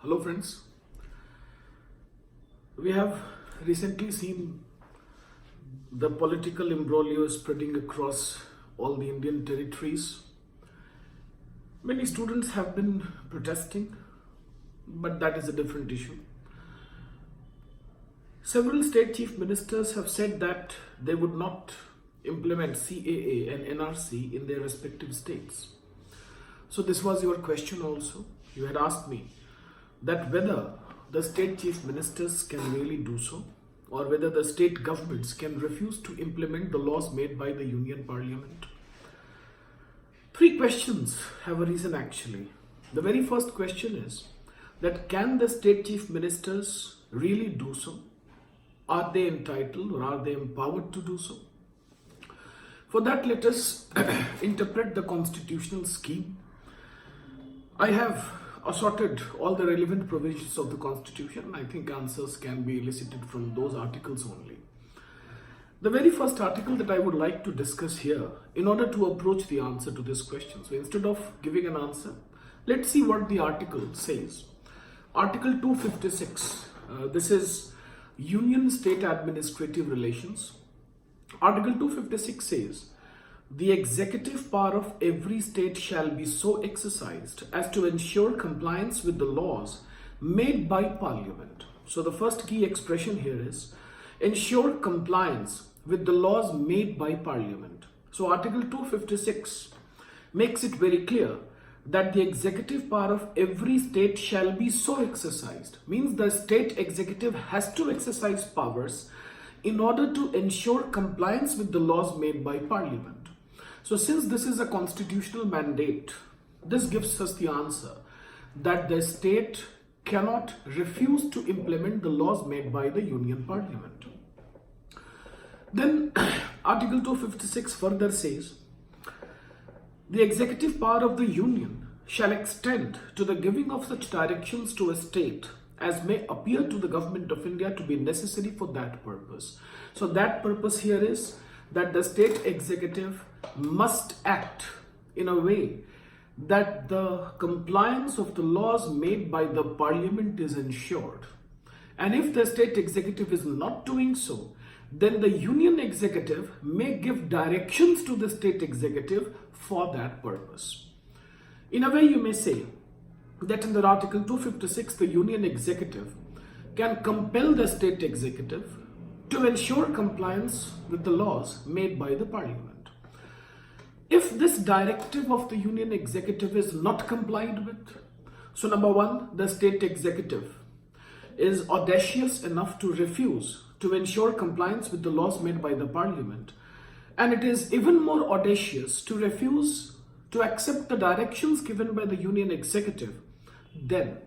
Hello friends, we have recently seen the political imbroglio spreading across all the Indian territories. Many students have been protesting, but that is a different issue. Several state chief ministers have said that they would not implement CAA and NRC in their respective states. So this was your question also. You had asked me that whether the state chief ministers can really do so, or whether the state governments can refuse to implement the laws made by the Union Parliament. Three questions have arisen actually. The very first question is that can the state chief ministers really do so? Are they entitled or are they empowered to do so? For that, let us interpret the constitutional scheme. I have assorted all the relevant provisions of the Constitution. I think answers can be elicited from those articles only. The very first article that I would like to discuss here in order to approach the answer to this question. So instead of giving an answer, let's see what the article says. Article 256, this is Union State Administrative Relations. Article 256 says, the executive power of every state shall be so exercised as to ensure compliance with the laws made by Parliament. So the first key expression here is ensure compliance with the laws made by Parliament. So Article 256 makes it very clear that the executive power of every state shall be so exercised. Means the state executive has to exercise powers in order to ensure compliance with the laws made by Parliament. So since this is a constitutional mandate, this gives us the answer that the state cannot refuse to implement the laws made by the Union Parliament. Then Article 256 further says, the executive power of the Union shall extend to the giving of such directions to a state as may appear to the Government of India to be necessary for that purpose. So that purpose here is that the state executive must act in a way that the compliance of the laws made by the Parliament is ensured. And if the state executive is not doing so, then the Union executive may give directions to the state executive for that purpose. In a way, you may say that in the Article 256, the Union executive can compel the state executive to ensure compliance with the laws made by the Parliament. If this directive of the Union executive is not complied with, so number one, the state executive is audacious enough to refuse to ensure compliance with the laws made by the Parliament, and it is even more audacious to refuse to accept the directions given by the Union executive, then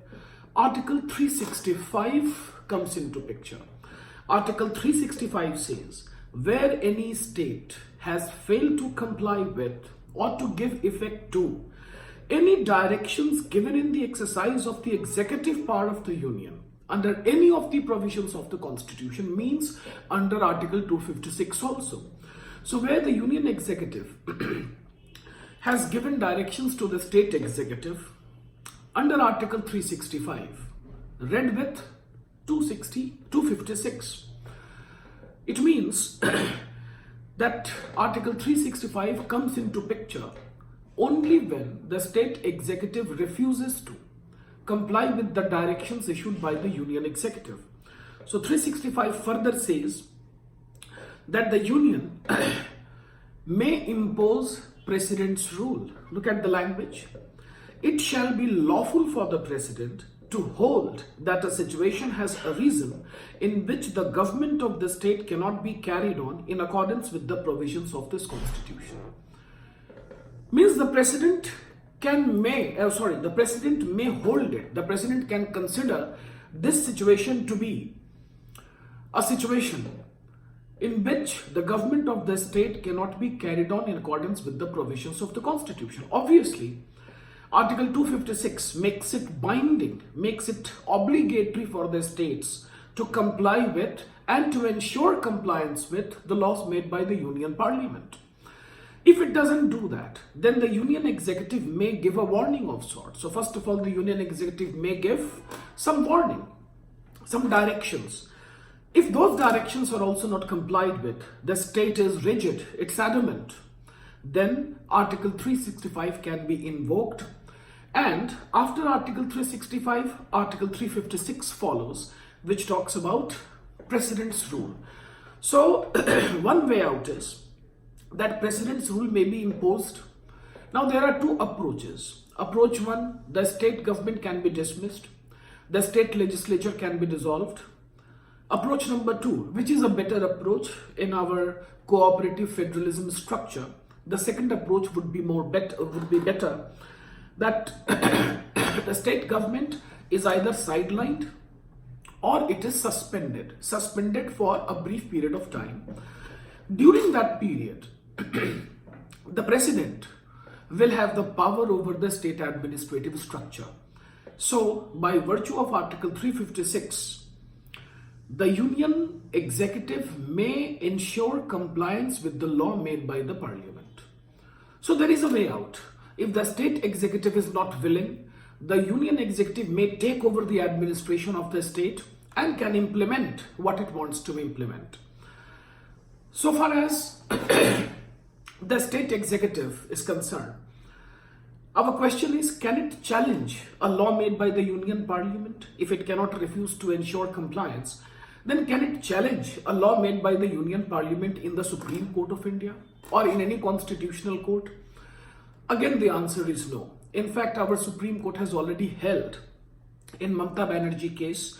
Article 365 comes into picture. Article 365 says, where any state has failed to comply with or to give effect to any directions given in the exercise of the executive power of the Union under any of the provisions of the Constitution, means under Article 256 also. So where the Union executive has given directions to the state executive under Article 365, read with 256, it means that Article 365 comes into picture only when the state executive refuses to comply with the directions issued by the Union executive. So 365 further says that the Union may impose President's rule. Look at the language. It shall be lawful for the President to hold that a situation has arisen in which the government of the state cannot be carried on in accordance with the provisions of this Constitution. Means the President may hold it. The President can consider this situation to be a situation in which the government of the state cannot be carried on in accordance with the provisions of the Constitution. Obviously, Article 256 makes it binding, makes it obligatory for the states to comply with and to ensure compliance with the laws made by the Union Parliament. If it doesn't do that, then the union executive may give a warning of sorts. So first of all, the union executive may give some warning, some directions. If those directions are also not complied with, the state is rigid, it's adamant, then Article 365 can be invoked. And after Article 365, Article 356 follows, which talks about President's rule. So one way out is that President's rule may be imposed. Now there are two approaches. Approach one, the state government can be dismissed. The state legislature can be dissolved. Approach number two, which is a better approach in our cooperative federalism structure. The second approach would be better, that the state government is either sidelined or it is suspended for a brief period of time. During that period, the president will have the power over the state administrative structure. So, by virtue of Article 356, the union executive may ensure compliance with the law made by the parliament. So, there is a way out. If the state executive is not willing, the union executive may take over the administration of the state and can implement what it wants to implement. So far as the state executive is concerned, our question is, can it challenge a law made by the union parliament? If it cannot refuse to ensure compliance, then can it challenge a law made by the union parliament in the Supreme Court of India or in any constitutional court? Again, the answer is no. In fact, our Supreme Court has already held in Mamata Banerjee case,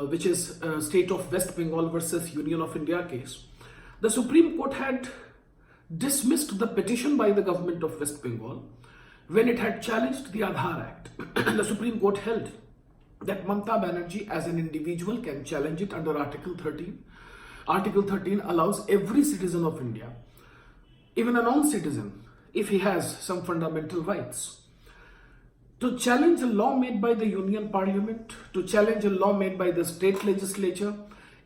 which is State of West Bengal versus Union of India case. The Supreme Court had dismissed the petition by the government of West Bengal when it had challenged the Aadhaar Act. The Supreme Court held that Mamata Banerjee as an individual can challenge it under Article 13. Article 13 allows every citizen of India, even a non-citizen, if he has some fundamental rights, to challenge a law made by the union parliament, to challenge a law made by the state legislature,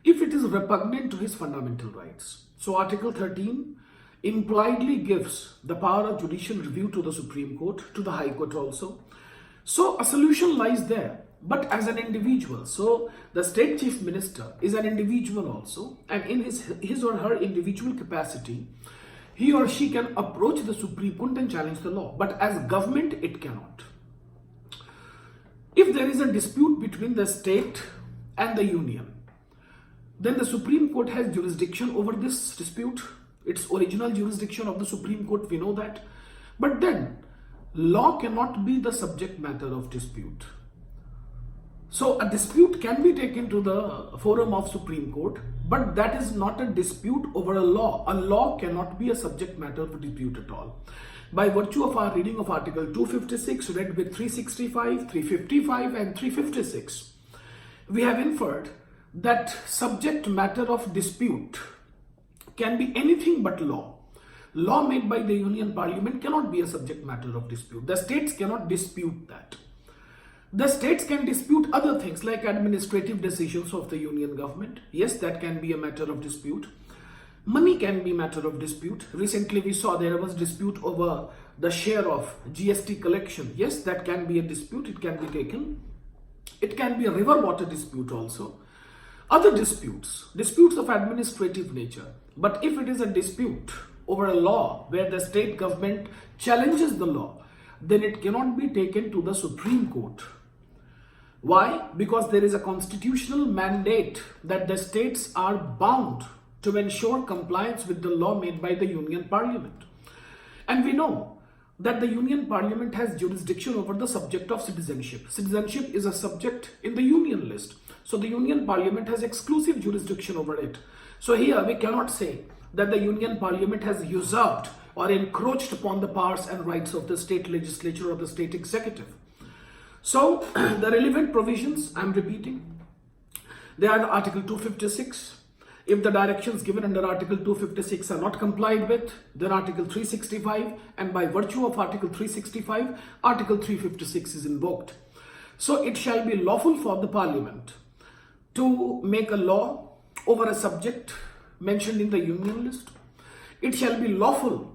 if it is repugnant to his fundamental rights. So Article 13 impliedly gives the power of judicial review to the Supreme Court, to the High Court also. So a solution lies there, but as an individual. So the state chief minister is an individual also, and in his or her individual capacity, he or she can approach the Supreme Court and challenge the law, but as government, it cannot. If there is a dispute between the state and the union, then the Supreme Court has jurisdiction over this dispute. It's original jurisdiction of the Supreme Court, we know that. But then, law cannot be the subject matter of dispute. So a dispute can be taken to the forum of Supreme Court, but that is not a dispute over a law. A law cannot be a subject matter of dispute at all. By virtue of our reading of Article 256, read with 365, 355 and 356, we have inferred that subject matter of dispute can be anything but law. Law made by the union parliament cannot be a subject matter of dispute. The states cannot dispute that. The states can dispute other things like administrative decisions of the union government. Yes, that can be a matter of dispute. Money can be matter of dispute. Recently we saw there was dispute over the share of GST collection. Yes, that can be a dispute. It can be taken. It can be a river water dispute also. Other disputes of administrative nature. But if it is a dispute over a law where the state government challenges the law, then it cannot be taken to the Supreme Court. Why? Because there is a constitutional mandate that the states are bound to ensure compliance with the law made by the union parliament. And we know that the union parliament has jurisdiction over the subject of citizenship. Citizenship is a subject in the union list. So the union parliament has exclusive jurisdiction over it. So here we cannot say that the union parliament has usurped or encroached upon the powers and rights of the state legislature or the state executive. So the relevant provisions, I'm repeating, they are Article 256. If the directions given under Article 256 are not complied with, then Article 365, and by virtue of Article 365, Article 356 is invoked. So it shall be lawful for the Parliament to make a law over a subject mentioned in the union list. It shall be lawful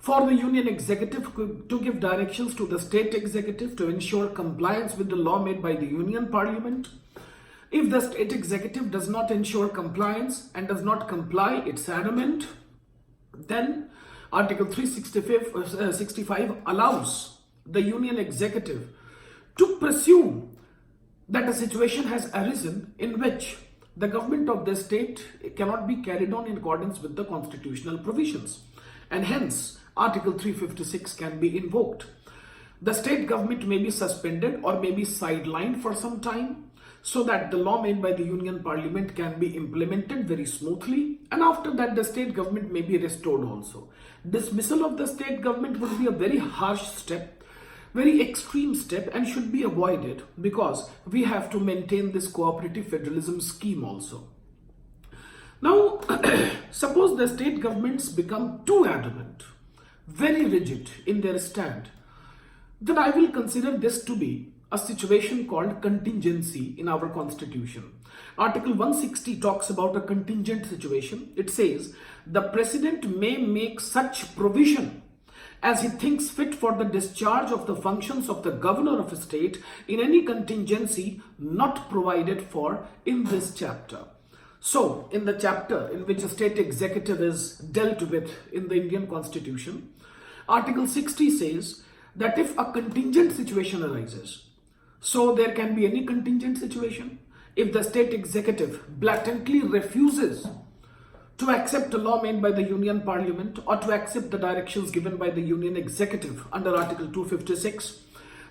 for the union executive to give directions to the state executive to ensure compliance with the law made by the union parliament. If the state executive does not ensure compliance and does not comply its adamant, then Article 365 allows the union executive to presume that a situation has arisen in which the government of the state cannot be carried on in accordance with the constitutional provisions, and hence Article 356 can be invoked. The state government may be suspended or may be sidelined for some time so that the law made by the union parliament can be implemented very smoothly, and after that the state government may be restored also. Dismissal of the state government would be a very harsh step, very extreme step, and should be avoided because we have to maintain this cooperative federalism scheme also. Now, suppose the state governments become too adamant, very rigid in their stand, then I will consider this to be a situation called contingency in our constitution. Article 160 talks about a contingent situation. It says the president may make such provision as he thinks fit for the discharge of the functions of the governor of a state in any contingency not provided for in this chapter. So, in the chapter in which a state executive is dealt with in the Indian Constitution, Article 60 says that if a contingent situation arises, so there can be any contingent situation, if the state executive blatantly refuses to accept a law made by the union parliament or to accept the directions given by the union executive under Article 256,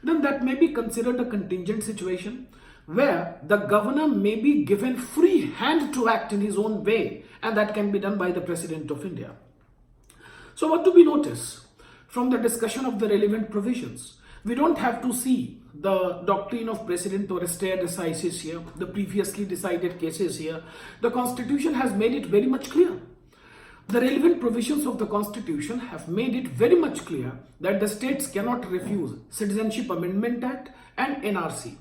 then that may be considered a contingent situation where the governor may be given free hand to act in his own way, and that can be done by the President of India. So what do we notice from the discussion of the relevant provisions? We don't have to see the doctrine of precedent or stare decisis here, the previously decided cases here. The Constitution has made it very much clear. The relevant provisions of the Constitution have made it very much clear that the states cannot refuse Citizenship Amendment Act and NRC.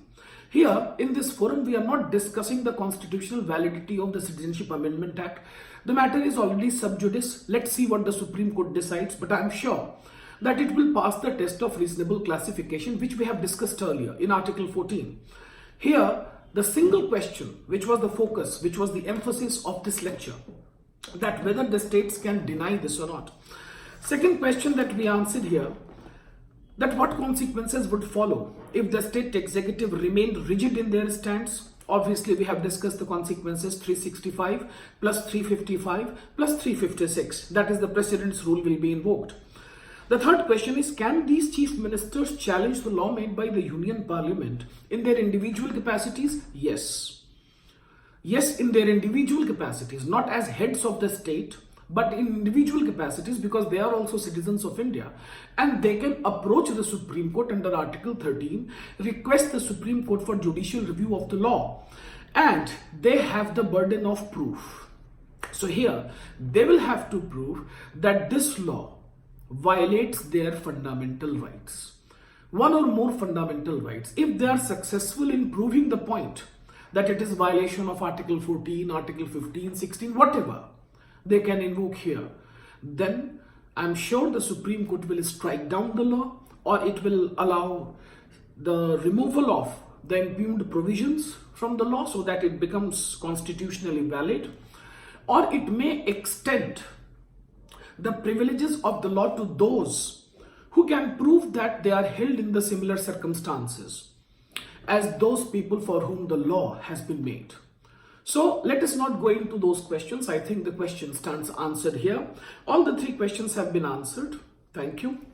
Here, in this forum, we are not discussing the constitutional validity of the Citizenship Amendment Act. The matter is already sub judice. Let's see what the Supreme Court decides, but I am sure that it will pass the test of reasonable classification, which we have discussed earlier in Article 14. Here, the single question, which was the focus, which was the emphasis of this lecture, that whether the states can deny this or not. Second question that we answered here, that what consequences would follow if the state executive remained rigid in their stance. Obviously, we have discussed the consequences, 365 plus 355 plus 356. That is, the President's rule will be invoked. The third question is, can these chief ministers challenge the law made by the Union Parliament in their individual capacities? Yes. Yes, in their individual capacities, not as heads of the state, but in individual capacities, because they are also citizens of India. And they can approach the Supreme Court under Article 13, request the Supreme Court for judicial review of the law. And they have the burden of proof. So here, they will have to prove that this law violates their fundamental rights. One or more fundamental rights. If they are successful in proving the point that it is violation of Article 14, Article 15, 16, whatever they can invoke here, then I'm sure the Supreme Court will strike down the law, or it will allow the removal of the impugned provisions from the law so that it becomes constitutionally valid, or it may extend the privileges of the law to those who can prove that they are held in the similar circumstances as those people for whom the law has been made. So let us not go into those questions. I think the question stands answered here. All the three questions have been answered. Thank you.